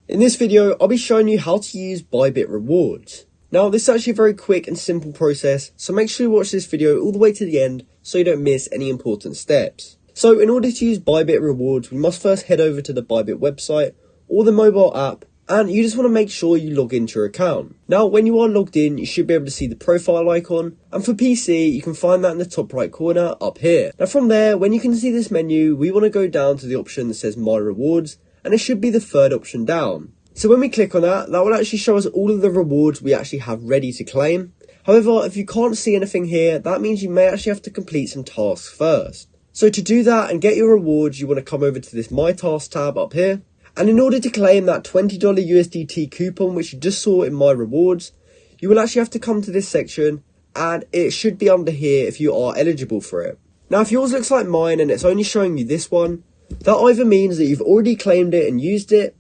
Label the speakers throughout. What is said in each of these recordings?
Speaker 1: In this video, I'll be showing you how to use Bybit Rewards. Now, this is actually a very quick and simple process, so make sure you watch this video all the way to the end so you don't miss any important steps. So in order to use Bybit Rewards, we must first head over to the Bybit website or the mobile app, and you just want to make sure you log into your account. Now, when you are logged in, you should be able to see the profile icon, and for PC, you can find that in the top right corner up here. Now from there, when you can see this menu, we want to go down to the option that says My Rewards, and it should be the third option down. So when we click on that, that will actually show us all of the rewards we actually have ready to claim. However, if you can't see anything here, that means you may actually have to complete some tasks first. So to do that and get your rewards, you want to come over to this My Tasks tab up here. And in order to claim that $20 USDT coupon, which you just saw in My Rewards, you will actually have to come to this section, and it should be under here if you are eligible for it. Now, if yours looks like mine and it's only showing you this one, that either means that you've already claimed it and used it,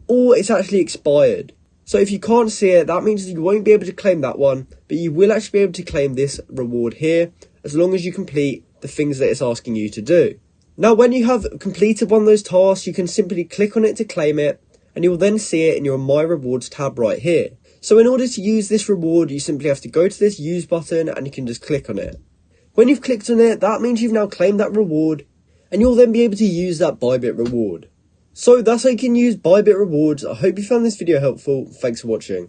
Speaker 1: or it's actually expired. So if you can't see it, that means that you won't be able to claim that one, but you will actually be able to claim this reward here, as long as you complete the things that it's asking you to do. Now, when you have completed one of those tasks, you can simply click on it to claim it, and you will then see it in your My Rewards tab right here. So in order to use this reward, you simply have to go to this Use button, and you can just click on it. When you've clicked on it, that means you've now claimed that reward, and you'll then be able to use that Bybit reward. So that's how you can use Bybit Rewards. I hope you found this video helpful. Thanks for watching.